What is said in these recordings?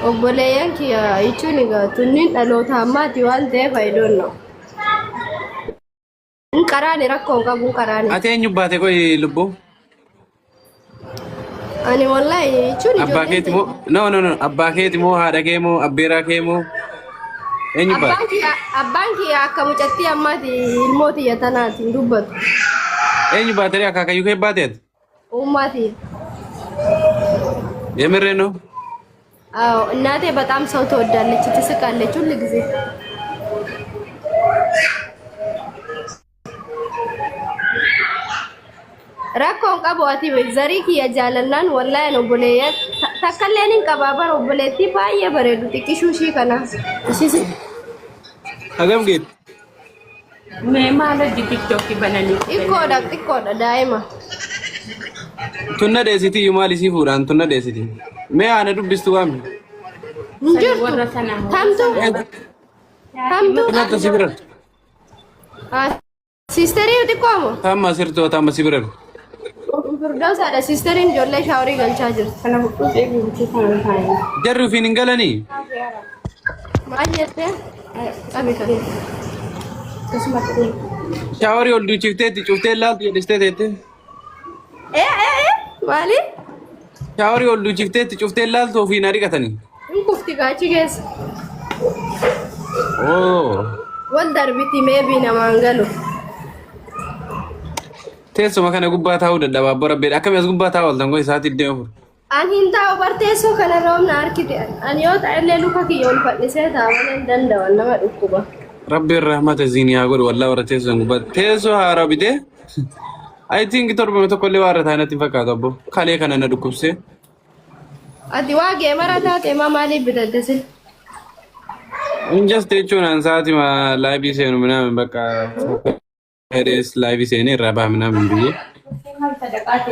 obboleeyyan kiyya jechuun egaa tunniin dhaloota ammaati waan ta'eef I don't know. Karaani rakkoon qabu karaani. Ati eenyu baate koy lubbu? Ani wallahi jechuun abbaa keeti moo no abbaa keeti moo haadha kee moo abbeeraa kee moo eenyu baate? Abbaan kiyya akka mucattii ammaati ilmooti yatanaati dubbatu. Eenyu baate akaakayyuu kee baateet? Ummati. የምሬ ነው። አዎ እናቴ በጣም ሰው ትወዳለች፣ ትስቃለች ሁሉ ጊዜ። rakkoon qabu ati zarii kiyya jaalannaan wallahi no buleeyya takkalleen hin qabaaban obboleettii baay'ee bareedu xiqqishuu ishii kana. Hagam geet? Mee maal hojii tiktookii bananii? Xiqqoodha daa'ima. Tunna deesiti yumaal isii fuudhaan tunna deesiti. Mee ana dubbistu waami? Warra sana Tamtu. Nata sibiran. Sisterii xiqqoomo? Tamma sirtoo tamma sibiran. Firdawsaadha sisteriin ijoollee shaaworii galchaa jirti. kana buqquu eeguutii kana taa'ee. Jarri ufiin hin galanii? Maal jettee? Qabi qabi. Akkasumatti Shaaworii ol duuchifteetti cuftee laaltu jedhistee teette? Maali? Shaaworii ol duuchifteetti cuftee laaltu ofiin ariqatanii? Hin kufti gaachi keessa. Wal darbiti meebii namaan galu. Teessuma kana gubbaa taa'uu dadhabaa bora beedha. Akkami as gubbaa taa'u oltan koo isaatti iddoo furu. Ani hin taa'u barteessoo kana roobna harkite. Ani yoo ta'ellee luka kiyya ol fadhisee taa'uu hin danda'an nama dhukkuba. Rabbiin rahmata ziinii haa godhu wallaa warra teessoo gubbaa. Teessoo haaraa bitee? I think torbame tokkollee waan irra taa'inatti hin fakkaatu abbo. Kalee kana na dhukkubsee. Ati waa geemara taate maa maaliif bitatte sin? Injas jechuun an sa'aati ma laayibii seenu minaamin bakka hedes laayibii seenee irraa baha minaamin biyyee.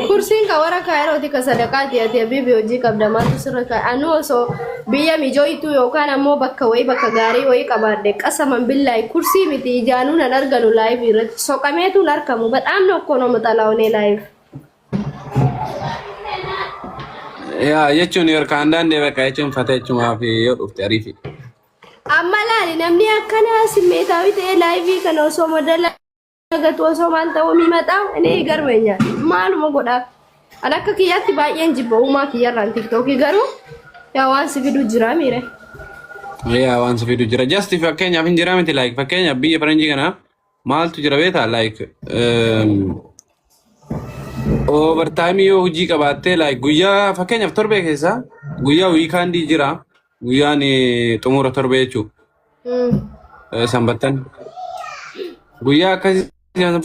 Kursiin ka warra kaayirooti ka sadaqaati ati abiibi hojii qabda maaltu sirra kaa'e. Anu osoo biyya mijooyitu yookaan ammoo bakka wayii bakka gaarii wayii qabaadde qasaman billaayi kursii miti ijaanuun an arganu laayibii irratti soqameetuun argamu badhaan nokkoo nama xalaa'onee laayibii. Yaa jechuun yorka andaandee bakka jechuun fata jechuumaa fi yoo dhufte ariifi. Amma laali namni akkana simmeetaawi ta'ee laayibii kana osoo modala gatu osoo maal ta'uu mimataa inni garmeenya maaluma godhaa. An akka kiyyaatti baay'een jibba uumaa kiyyarraan tiktookii garuu yaa waan si fidu jira miire. Yaa waan si fidu jira. Just fakkeenyaaf hin jira miti like fakkeenyaaf biyya faranjii kana maaltu jira beetaa like overtime yoo hojii qabaattee like guyyaa fakkeenyaaf torbee keessa guyyaa wiikaandii jira. Guyyaan xumura torbee jechuudha. Sanbattan. Guyyaa akkasii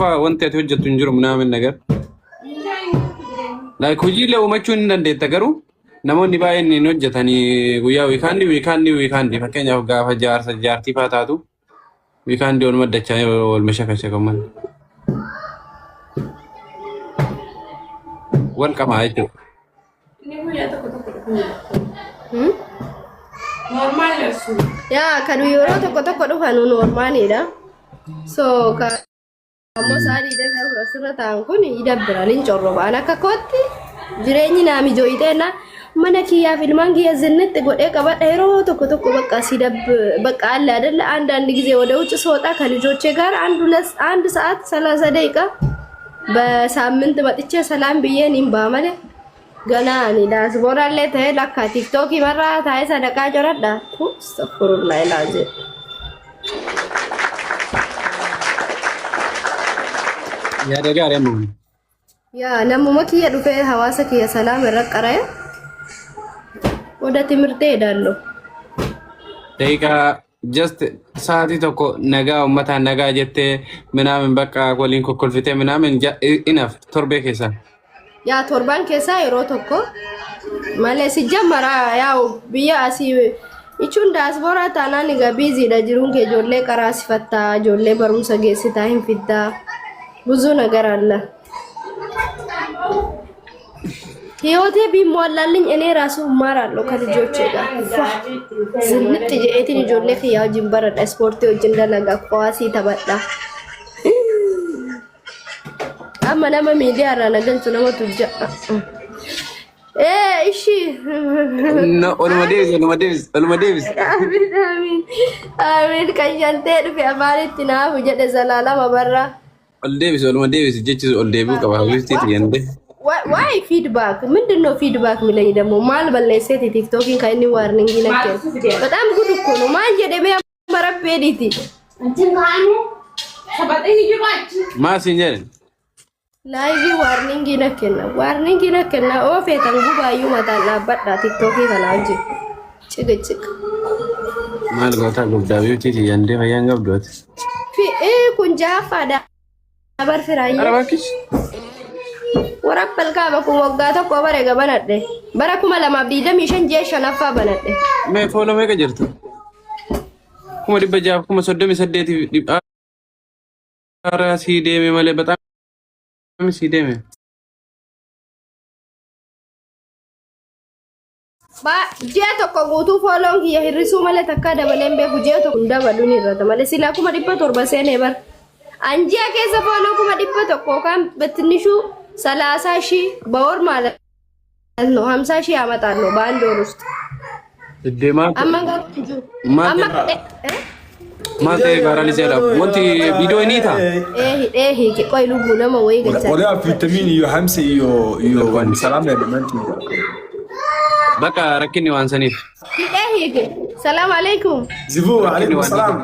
fa'aa wanti ati hojjettu hin jiru minaamin nagar. Like hojiilee uumachuu hin dandeetta garuu namoonni baay'een hin hojjetanii guyyaa wiikaandii fakkeenyaaf gaafa jaartii fa'aa taatu wiikaandii ol maddachaa ol mashakashakamman. Wal qamaa jechuudha. normaal jechuun. Yaa kan yeroo tokko dhufan normaalidha. So kan ammoo sa'aatii dagaa asirra taa'an kun yidabbiran hin corroban akka kootti jireenyi naa mijooyiteena mana kiyyaaf ilmaan kiyya zinnitti godhee qabadha yeroo tokko bakka በቃ አለ አይደለ አንዳንድ ጊዜ ወደ ውጭ ስወጣ ከልጆቼ ጋር አንድ ሰዓት 30 ደቂቃ በሳምንት መጥቼ ሰላም ብዬ እኔም ባመለ ገና እኔ ዳስቦራ ላይ ተላካ ቲክቶክ ይመራ ታይ ሰደቃ ጆረዳ አስተግፊሩላህ ላዚ ያ ደጋር ያሙ ያ ነሙማ ኪያ ዱፈ ሐዋሳ ኪያ ሰላም ረቀረ ወደ ትምህርት ሄዳለሁ ደቂቃ just saati tokko nagaa ummata nagaa jette minaamin bakka waliin kokkolfite minaamin enough torbee keessa yaa torban keessa yeroo tokko malee si jamara yaa biyya asii ichuun daasboora taanaan egaa biiziidha jiruun kee ijoollee qaraa sifattaa ijoollee barumsa geessitaa hin fiddaa ብዙ ነገር አለ ህይወቴ ቢሟላልኝ እኔ ራሱ እማራለሁ ከልጆቼ ጋር ዝንጥ ጀኤቲን ጆሌ ያው ጅምበረዳ ስፖርቲዎች እንደለጋ ኳሲ ተበዳ አማ ነማ ሚዲያ አራ ነገንቱ ነማ ቱጃ እሺ ነው ኦልሞዴቪስ አሚን ቀየንቴ ድፍ አማሪት ናፍ ጀደ ዘላላ መበራ ኦልሞዴቪስ ጀችስ ኦልዴቪ ቀባዊስቲ እንደ ዋይ ፊድባክ ምንድነው? ፊድባክ ሚለኝ ደግሞ ማል በለሴት ቲክቶኪን ካይኒ ዋርኒንግ ይነከ በጣም ጉድ እኮ ነው። ማን ጀደበ መረበዲቲ ማሲንጀር ላይቪ ዋርኒንግ ይነከና ኦፌታን ጉባዩ መታና በዳ ቲክቶኪ ተናጂ ጭግጭቅ ማል ጎታ ጉዳዩ ቲቲ እንደ ፈያን ገብዶት ኩንጃ ፋዳ አበር ፍራይ አረባኪሽ ወራበል ካባ ኩሞጋታ ቆበረ ገበናደ በረኩማ ለማብዲደም ይሸንጀ ሸነፋ በነደ ሜ ፎሎ ሜ ከጀርቱ ኩማ ዲበጃፍ ኩማ ሶደም ሰደቲ ዲባ አራ ሲዴሜ ማለ በጣም ሲዴሜ ba jeto ko gutu folon ki yahirisu male takka dabalen be jeto kunda baluni rata male sila kuma dippa torba sene bar anjiya kesa folon kuma dippa to ko kan betnishu 30,000 በወር ማለት ነው 50,000 ያመጣል ነው በአንድ ወር ውስጥ እደማ ማቴ ጋራሊ ዘላ ወንቲ ቪዲዮ ኒታ ኤሄ ቆይ ልቡ ነው ወይ ገቻ ወላ ቪታሚን ዩ 50 ዩ ወን ሰላም ለማንት በቃ ረኪኒ ዋንሰኒፍ ኤሄ ሰላም አለይኩም ዝቡ አለይኩም ሰላም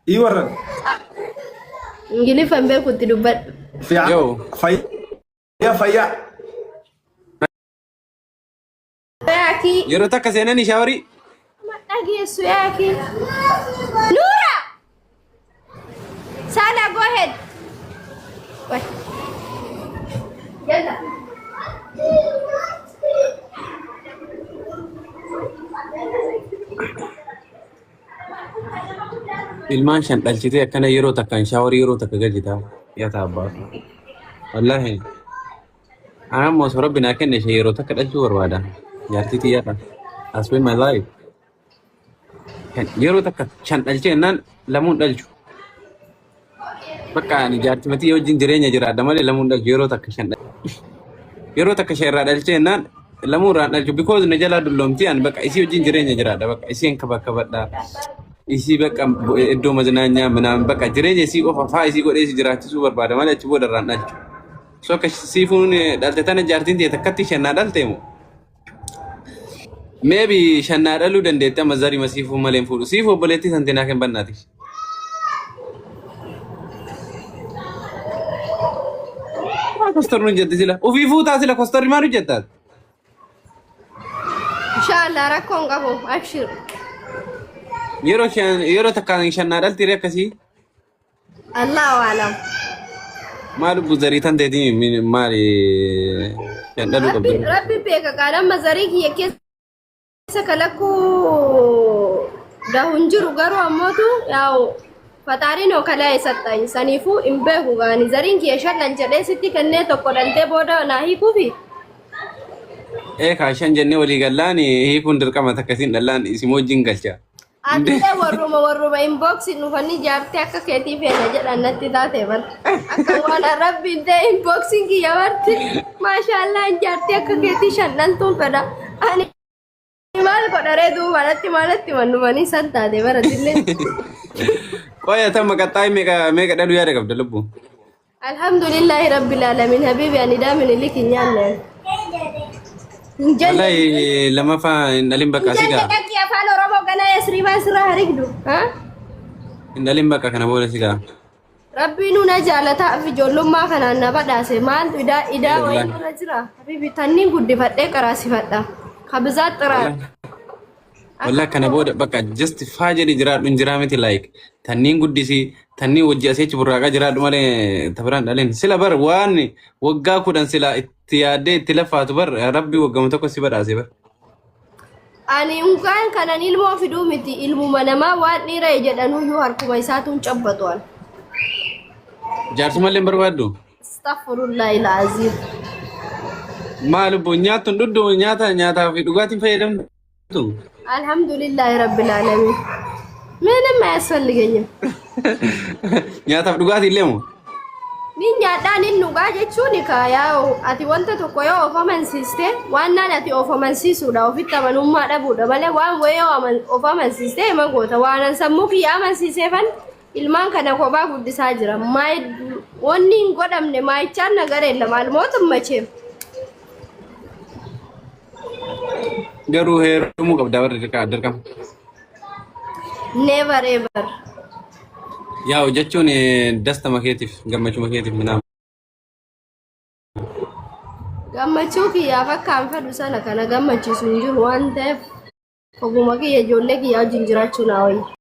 ይወራ እንግሊዝ ፈንበ ኩት ዱበት yo faya yaki yero takka senani shawari madagi su yaki Nura Sana go ahead wait yalla ilman shan dalchite akkana yero takka shawari yero takka gajita ya taabba wallahi amo so rabbina kenne shayro takka dalchu warwada yartiti ya I spend my life yero takka shan dalche nan lamun dalchu bakka ni jarti mati yojin jirenya jirada male lamun dalchu yero takka shayra dalche nan lamun ran dalchu because ne jala dullomti an bakka isi yojin jirenya jirada bakka isi en kabakabada isi በቃ እዶ መዝናኛ ምናምን በቃ ጅሬኝ ሲ ኦፍ ፋይሲ ጎዴ ሲ ጅራቲ ሱ በርባደ ማለት ቺ ቦደራን ናች ሶ ከሲፉን ዳልተተነ ጃርቲን ተከቲ ሸና ዳልቴሙ ሜቢ ሸና ዳሉ ደንደተ መዛሪ መሲፉ መሌን ፉሉ ሲፉ በለቲ ሰንቴና ከን በናቲ ኮስተሩን ጀት ሲላ ኡፊፉ ታሲላ ኮስተሪ ማሩ ጀታት ኢንሻአላህ ረኮን ቀቦ አብሽር yero takkan shanna dal tire kasi Allahu alam malu buzari tan dedi mari yandalu rabbi peka kalam mazari ki yake sakalaku da hunjuru garu amotu yaw fatari no kala isatta insanifu imbe hugani zarin ki yashallan jade sitti kanne tokko dalte boda nahi kufi ka shan jenne wali gallani hi kun dirqama takasin dallan isimojin galcha Ante warruma inbox nu fanni jaarti akka keeti feena jedhan natti taate bal akka wala rabbi de inboxing ki yawarti mashallah jaarti akka keeti shannan tun feda ani mal ko dare du malatti mannu mani santa de baradille koya tamma katay mega dalu yare gabda lubbu alhamdulillah rabbil alamin habibi ani damin likinyanne wallahi lama fa nalim baka siga afaan oromoo gana yasriba sirra harigdu ha nalim baka kana bola siga rabbiinu na jaalata fi ijoollummaa kanaan na badhaase maaltu idaa wayii irra jira habibi tanniin guddifadhee qaraasifadha kabizaat xiraadha wallahi kana boda baka justify jadi jiraadhu injiramiti like tanniin guddisi tanniin wajji aseechi burraaqa jiraadhu malee tabraan dhalen sila bar waan waggaa kudhan sila itti yaaddee itti lafaatu bar rabbi waggamu tokko si badhaase bar ani unkaan kanan ilmoo fiduu miti ilmuma namaa waan dhiira jedhanuyyuu harkuma isaatuun cabbatuan jaarsu mallee barbaaddu astaghfirullahi alazim maal bo nyaatun duddu nyaataa fi dhugaatiin fayyadamtu alhamdulillahi rabbil alamin ምንም አያስፈልገኝም nyaataa fi dhugaatiin leemu Ni nyaadhaan hin dhugaa jechuun yaa ati wanta tokko yoo of amansiiste waan naan ati of amansiisuudha ofitti amanummaa dhabuudha malee waan wayii of amansiiste hima goota waan sammuu kiyya amansiiseefan ilmaan kana kophaa guddisaa jira wanni hin godhamne maayichaan nagareen lamaal mootummacheef. Garuu heerumuu qabda warri dirqama. Never ever. Yaa jechuun dasta makeetiif gammachuu makeetiif minaa. Gammachuu kiyyaaf akkaan fedhu sana kana gammachiisu hin jiru waan ta'eef ogummaa kiyya ijoollee kiyyaa wajjin jiraachuu naa wayya.